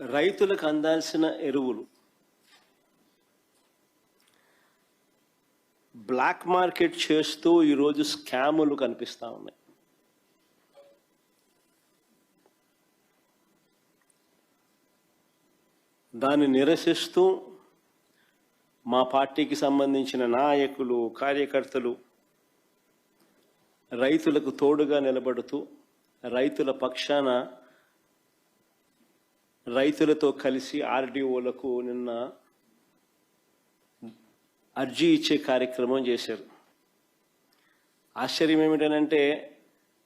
రైతులకు అందాల్సిన ఎరువులు బ్లాక్ మార్కెట్ చేస్తూ ఈరోజు స్కాములు కనిపిస్తూ ఉన్నాయి. దాన్ని నిరసిస్తూ మా పార్టీకి సంబంధించిన నాయకులు, కార్యకర్తలు రైతులకు తోడుగా నిలబడుతూ రైతుల పక్షాన రైతులతో కలిసి ఆర్డీఓలకు నిన్న అర్జీ ఇచ్చే కార్యక్రమం చేశారు. ఆశ్చర్యం ఏమిటనంటే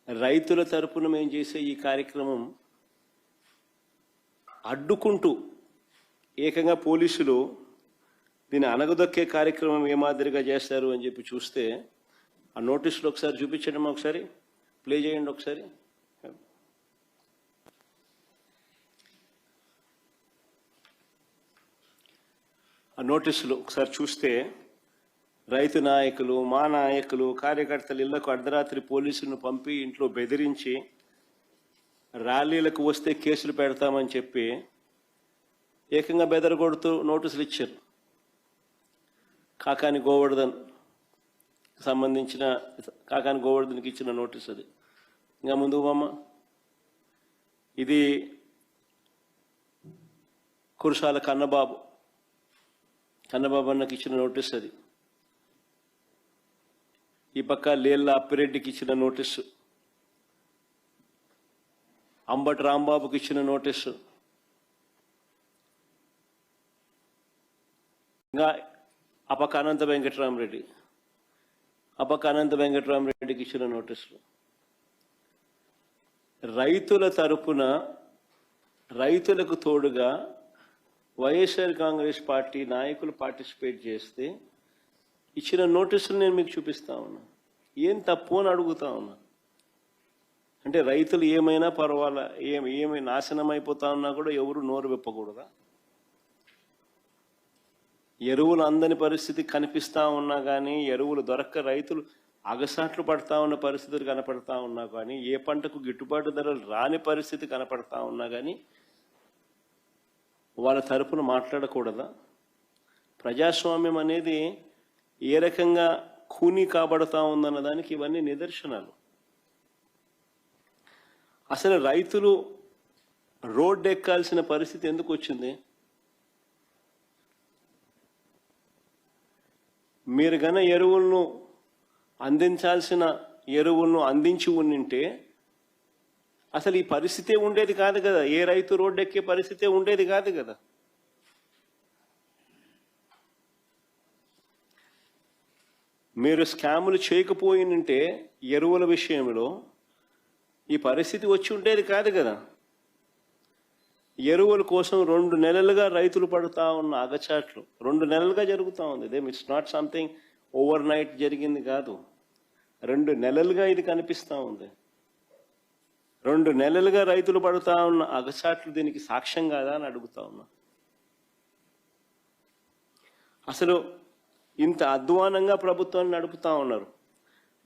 రైతుల తరపున మేము చేసే ఈ కార్యక్రమం అడ్డుకుంటూ ఏకంగా పోలీసులు దీన్ని అనగదొక్కే కార్యక్రమం ఏ మాదిరిగా చేస్తారు అని చెప్పి చూస్తే ఆ నోటీసులు ఒకసారి చూపించండి, ఒకసారి ప్లే చేయండి ఒకసారి. ఆ నోటీసులు ఒకసారి చూస్తే రైతు నాయకులు, మా నాయకులు, కార్యకర్తలు ఇళ్లకు అర్ధరాత్రి పోలీసులను పంపి ఇంట్లో బెదిరించి ర్యాలీలకు వస్తే కేసులు పెడతామని చెప్పి ఏకంగా బెదరగొడుతూ నోటీసులు ఇచ్చారు. కాకాని గోవర్ధన్ సంబంధించిన కాకాని గోవర్ధన్కి ఇచ్చిన నోటీస్ అది. ఇంకా ముందు అమ్మ, ఇది కురసాల కన్నబాబు అన్నకి ఇచ్చిన నోటీస్ అది. ఈ పక్క లేళ్ళ అప్పిరెడ్డికి ఇచ్చిన నోటీసు, అంబటి రాంబాబుకి ఇచ్చిన నోటీసు, ఇంకా ఆ పక్క అనంత వెంకటరామరెడ్డికి ఇచ్చిన నోటీసులు. రైతుల తరపున రైతులకు తోడుగా వైఎస్ఆర్ కాంగ్రెస్ పార్టీ నాయకులు పార్టిసిపేట్ చేస్తే ఇచ్చిన నోటీసులు నేను మీకు చూపిస్తా ఉన్నా. ఏం తప్పు అని అడుగుతా ఉన్నా. అంటే రైతులు ఏమైనా పర్వాలా, ఏమి నాశనం అయిపోతా ఉన్నా కూడా ఎవరు నోరు విప్పకూడదా? ఎరువులు అందని పరిస్థితి కనిపిస్తూ ఉన్నా కానీ, ఎరువులు దొరక్క రైతులు అగసాట్లు పడతా ఉన్న పరిస్థితులు కనపడతా ఉన్నా కానీ, ఏ పంటకు గిట్టుబాటు ధరలు రాని పరిస్థితి కనపడతా ఉన్నా కానీ వాళ్ళ తరపున మాట్లాడకూడదా? ప్రజాస్వామ్యం అనేది ఏ రకంగా ఖూనీ కాబడతా ఉందన్న దానికి ఇవన్నీ నిదర్శనాలు. అసలు రైతులు రోడ్డు ఎక్కాల్సిన పరిస్థితి ఎందుకు వచ్చింది? మీరు గన ఎరువులను అందించాల్సిన ఎరువులను అందించి ఉండింటే అసలు ఈ పరిస్థితే ఉండేది కాదు కదా. ఏ రైతు రోడ్డు ఎక్కే పరిస్థితే ఉండేది కాదు కదా. మీరు స్కాములు చేయకపోయినంటే ఎరువుల విషయంలో ఈ పరిస్థితి వచ్చి ఉండేది కాదు కదా. ఎరువుల కోసం 2 నెలలుగా రైతులు పడుతూ ఉన్న అగచాట్లు 2 నెలలుగా జరుగుతూ ఉంది. It's not something over night జరిగింది కాదు. 2 నెలలుగా ఇది కనిపిస్తూ ఉంది. 2 నెలలుగా రైతులు పడుతూ ఉన్న అగచాట్లు దీనికి సాక్ష్యం కాదా అని అడుగుతా ఉన్నా. అసలు ఇంత అధ్వానంగా ప్రభుత్వాన్ని నడుపుతా ఉన్నారు.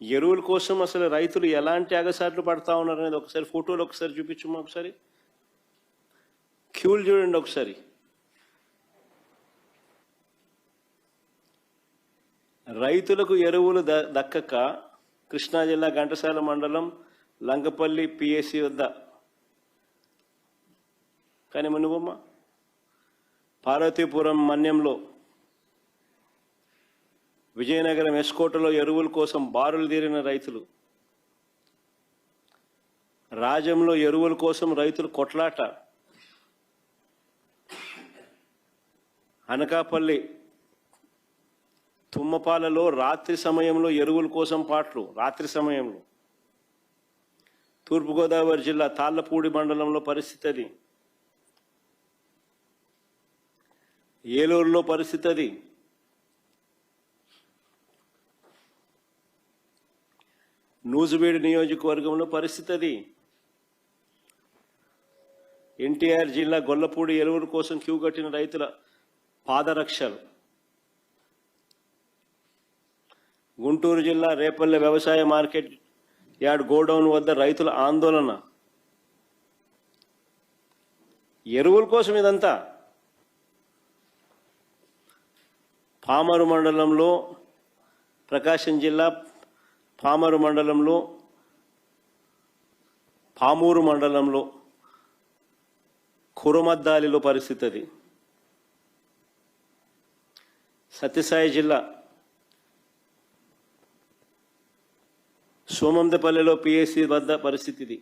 ఎరువుల కోసం అసలు రైతులు ఎలాంటి అగచాట్లు పడతా ఉన్నారు అనేది ఒకసారి ఫోటోలు ఒకసారి చూపించమ్మా. ఒకసారి క్యూలు చూడండి ఒకసారి. రైతులకు ఎరువులు దక్కక కృష్ణా జిల్లా ఘంటసాల మండలం లంకపల్లి పిఎస్సి వద్ద కానీ మనుగొమ్మ పార్వతీపురం మన్యంలో విజయనగరం ఎస్కోటలో ఎరువుల కోసం బారులు తీరిన రైతులు, రాజంలో ఎరువుల కోసం రైతులు కొట్లాట, అనకాపల్లి తుమ్మపాలలో రాత్రి సమయంలో ఎరువుల కోసం పాటలు, రాత్రి సమయంలో తూర్పుగోదావరి జిల్లా తాళ్లపూడి మండలంలో పరిస్థితి అది, ఏలూరులో పరిస్థితి అది, నూజివీడు నియోజకవర్గంలో పరిస్థితి అది, ఎన్టీఆర్ జిల్లా గొల్లపూడి ఎరువుల కోసం క్యూ కట్టిన రైతుల పాదరక్షలు, గుంటూరు జిల్లా రేపల్లె వ్యవసాయ మార్కెట్ యార్డ్ గోడౌన్ వద్ద రైతుల ఆందోళన, ఎరువుల కోసం ఇదంతా. పామరు మండలంలో, ప్రకాశం జిల్లా పామరు మండలంలో, పామూరు మండలంలో కురమద్దాలిలో పరిస్థితి అది. సత్యసాయి జిల్లా సోమందపల్లిలో పిఎస్సి వద్ద పరిస్థితి ఇది.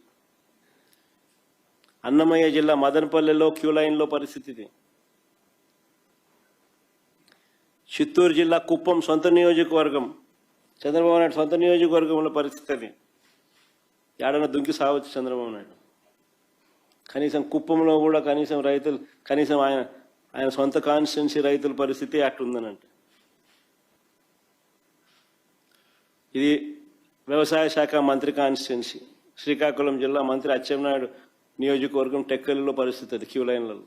అన్నమయ్య జిల్లా మదనపల్లెలో క్యూ లైన్లో పరిస్థితి ఇది. చిత్తూరు జిల్లా కుప్పం సొంత నియోజకవర్గం, చంద్రబాబు నాయుడు సొంత నియోజకవర్గంలో పరిస్థితి అది. ఏడన్నా దుంకి సావచ్చు చంద్రబాబు నాయుడు. కనీసం కుప్పంలో కూడా కనీసం రైతులు, కనీసం ఆయన సొంత కాన్స్టిట్యున్సీ రైతుల పరిస్థితి అట్లుందనంటే. ఇది వ్యవసాయ శాఖ మంత్రి కాన్స్టిట్యున్సీ. శ్రీకాకుళం జిల్లా మంత్రి అచ్చెన్నాయుడు నియోజకవర్గం టెక్కలిలో పరిస్థితి అది, క్యూ లైన్లలో.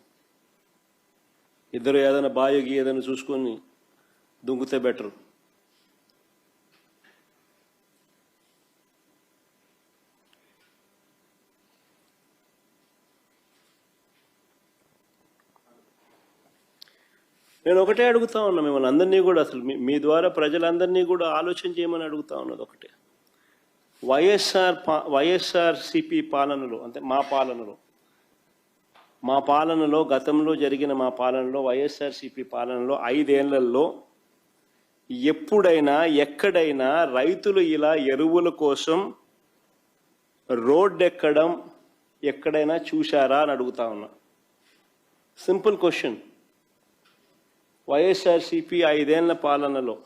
ఇద్దరు ఏదైనా బాయోగి ఏదైనా చూసుకొని దుంకుతే బెటరు. నేను ఒకటే అడుగుతా ఉన్నా మిమ్మల్ని అందరినీ కూడా, అసలు మీ ద్వారా ప్రజలందరినీ కూడా ఆలోచన చేయమని అడుగుతా ఉన్నది ఒకటే. వైఎస్ఆర్సిపి పాలనలో, అంటే మా పాలనలో గతంలో జరిగిన మా పాలనలో, వైఎస్ఆర్సిపి పాలనలో 5 ఏళ్లలో ఎప్పుడైనా ఎక్కడైనా రైతులు ఇలా ఎరువుల కోసం రోడ్డు ఎక్కడం ఎక్కడైనా చూశారా అని అడుగుతా ఉన్నా. Simple question. వైఎస్ఆర్సిపి 5 ఏళ్ల పాలనలో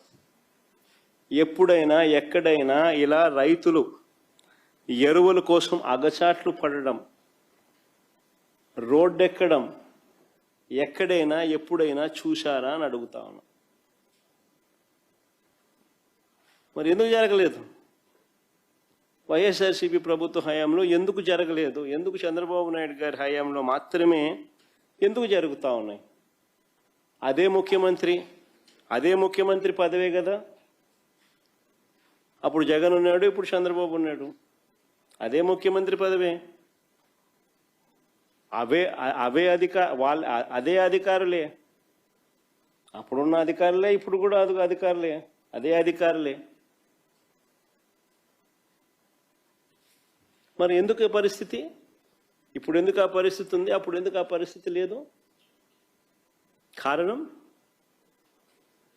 ఎప్పుడైనా ఎక్కడైనా ఇలా రైతులు ఎరువుల కోసం అగచాట్లు పడడం, రోడ్డెక్కడం ఎక్కడైనా ఎప్పుడైనా చూశారా అని అడుగుతా ఉన్నా. మరి ఎందుకు జరగలేదు? వైఎస్ఆర్సిపి ప్రభుత్వ హయాంలో ఎందుకు జరగలేదు? ఎందుకు చంద్రబాబు నాయుడు గారి హయాంలో మాత్రమే ఎందుకు జరుగుతూ ఉన్నాయి? అదే ముఖ్యమంత్రి పదవే కదా. అప్పుడు జగన్ ఉన్నాడు, ఇప్పుడు చంద్రబాబు ఉన్నాడు. అదే ముఖ్యమంత్రి పదవే, అదే అధికారులే. అప్పుడున్న అధికారులే, ఇప్పుడు కూడా అధికారులే, అదే అధికారులే. మరి ఎందుకు ఈ పరిస్థితి? ఇప్పుడు ఎందుకు ఆ పరిస్థితి ఉంది, అప్పుడు ఎందుకు ఆ పరిస్థితి లేదు? కారణం